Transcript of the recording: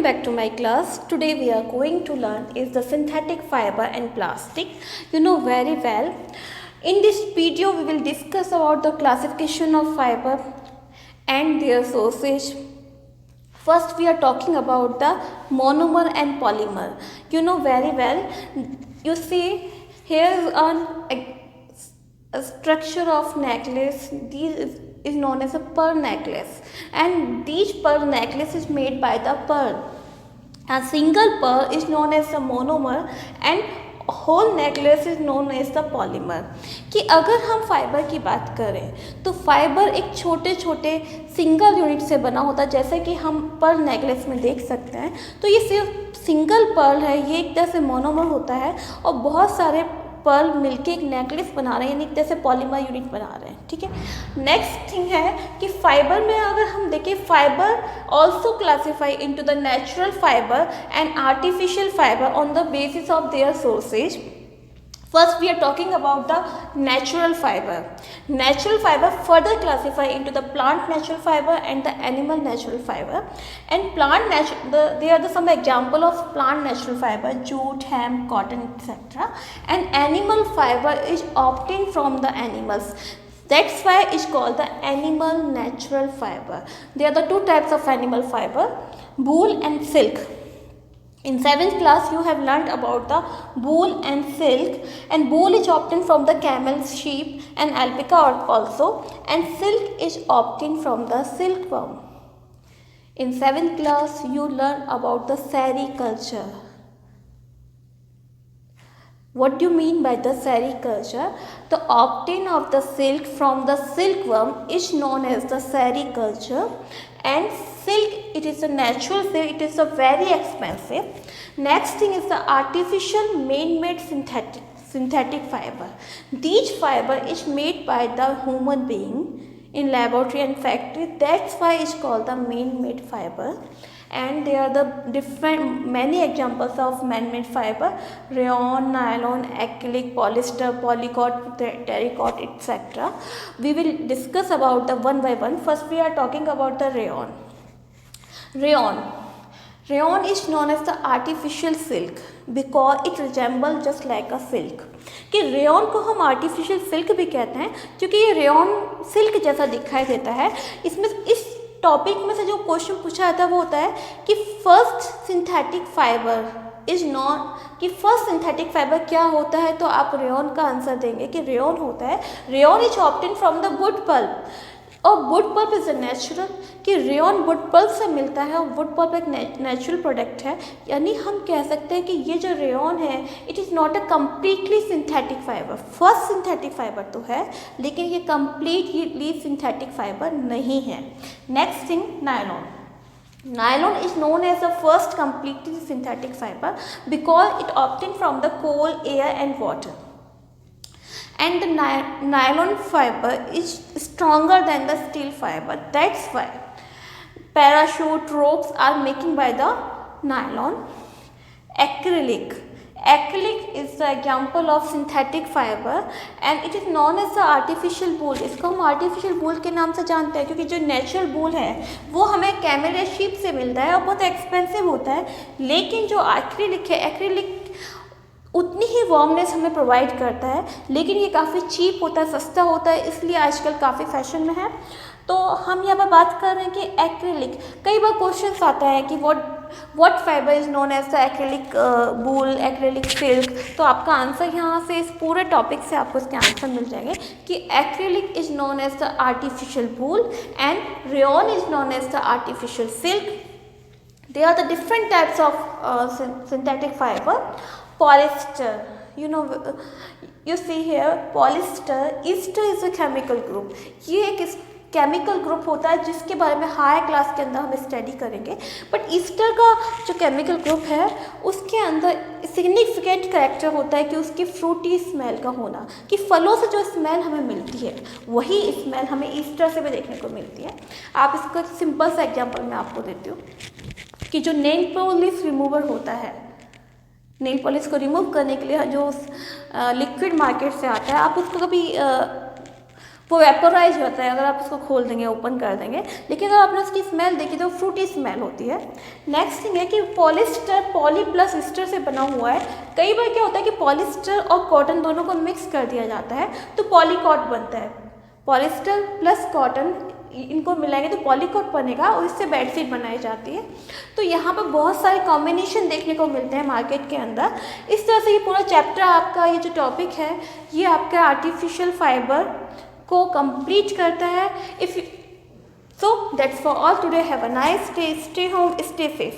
Back to my class. Today we are going to learn is the synthetic fiber and plastic. You know very well. In this video we will discuss about the classification of fiber and their sources. First we are talking about the monomer and polymer. You know very well. You see here a structure of necklace. This is known as a pearl necklace, and each pearl necklace is made by the pearl. A single pearl is known as the monomer and whole necklace is known as the polymer. कि अगर हम fibre की बात करें तो fibre एक छोटे छोटे सिंगल यूनिट से बना होता है, जैसे कि हम पर्ल नेकलेस में देख सकते हैं. तो ये सिर्फ सिंगल पर्ल है, ये एक तरह से मोनोमर होता है और बहुत सारे पर्ल मिलके एक नेकलेस बना रहे हैं, यानी एक तरह से पॉलीमर यूनिट बना रहे हैं. ठीक है. नेक्स्ट थिंग है कि फाइबर में अगर हम देखें, fibre also classify into the natural fibre and artificial fibre on the basis of their sources. First we are talking about the natural fiber. Natural fiber further classify into the plant natural fiber and the animal natural fiber. And there are some example of plant natural fiber: jute, hemp, cotton, etc. And animal fiber is obtained from the animals. That's why it's called the animal natural fiber. There are the two types of animal fiber: wool and silk. In 7th class you have learnt about the wool and silk, and wool is obtained from the camel, sheep and alpaca also, and silk is obtained from the silkworm. In 7th class you learn about the sericulture. What do you mean by the sericulture? The obtain of the silk from the silkworm is known as the sericulture. And silk, it is a natural silk, it is a very expensive. Next thing is the artificial man-made synthetic fiber. These fiber is made by the human being in laboratory and factory. That's why it's called the man-made fiber. And there are the many examples of man-made fiber: rayon, nylon, acrylic, polyester, polycot, terracotta, etc. We will discuss about the one by one. First we are talking about the rayon. Rayon is known as the artificial silk because it resembles just like a silk. कि rayon को हम artificial silk भी कहते हैं क्योंकि ये rayon silk जैसा दिखाई देता है. इसमें इस टॉपिक में से जो क्वेश्चन पूछा जाता है वो होता है कि फर्स्ट सिंथेटिक फाइबर क्या होता है. तो आप रेयन का आंसर देंगे कि रेयन होता है, rayon is obtain from the wood pulp. और wood pulp is a natural, कि रेयन वुड पल्प से मिलता है और वुड पल्प एक नेचुरल प्रोडक्ट है. यानी हम कह सकते हैं कि ये जो रेयन है it is not a completely synthetic fibre. First synthetic fibre तो है लेकिन ये कम्प्लीटली सिंथेटिक फाइबर नहीं है. Next thing, nylon. Nylon is known as the first completely synthetic fiber because it obtained from the coal, air and water. And the nylon fiber is stronger than the steel fiber. That's why parachute ropes are making by the nylon. Acrylic is the example of synthetic fiber and it is known as the artificial wool. इसको हम artificial wool के नाम से जानते हैं क्योंकि जो natural wool है वो हमें camel या sheep से मिलता है और बहुत expensive होता है. लेकिन जो acrylic है, acrylic उतनी ही वार्मनेस हमें प्रोवाइड करता है लेकिन ये काफ़ी चीप होता है, सस्ता होता है, इसलिए आजकल काफ़ी फैशन में है. तो हम यहाँ पर बात कर रहे हैं कि एक्रिलिक. कई बार क्वेश्चन आता है कि what fibre is known as the acrylic wool, acrylic silk. तो आपका आंसर यहाँ से इस पूरे टॉपिक से आपको इसके आंसर मिल जाएंगे कि acrylic is known as the artificial wool and rayon is known as the artificial silk. There are the different types of synthetic fiber. Polyester, you see here polyester. Ester is a chemical group. ये एक chemical group होता है जिसके बारे में higher class के अंदर हम स्टडी करेंगे. बट ईस्टर का जो केमिकल ग्रुप है उसके अंदर सिग्निफिकेंट कैरेक्टर होता है कि उसकी फ्रूटी स्मेल का होना, कि फलों से जो स्मेल हमें मिलती है वही स्मेल हमें ईस्टर से भी देखने को मिलती है. आप इसका सिंपल सा एग्जांपल मैं आपको देती हूँ कि जो नेल पॉलिश रिमूवर होता है, नेल पॉलिश को रिमूव करने के लिए जो लिक्विड मार्केट से आता है, आप उसको कभी वो वेपोराइज होता है अगर आप उसको खोल देंगे, ओपन कर देंगे। लेकिन अगर आपने उसकी स्मेल देखी तो फ्रूटी स्मेल होती है। नेक्स्ट थिंग है कि पॉलिस्टर पॉली प्लस ईस्टर से बना हुआ है। कई बार क्या होता है कि पॉलिस्टर और कॉटन दोनों को मिक्स कर दिया जाता है तो पॉलीकॉट बनता है। पॉलिस्टर प्लस कॉटन इनको मिलाएंगे तो पॉलीकॉट बनेगा और इससे बेडशीट बनाई जाती है। तो यहाँ पर बहुत सारे कॉम्बिनेशन देखने को मिलते हैं मार्केट के अंदर। इस तरह से ये पूरा चैप्टर आपका, ये जो टॉपिक है ये आपका आर्टिफिशियल फाइबर को कंप्लीट करता है। If so that's for all today. Have a nice day, stay home, stay safe.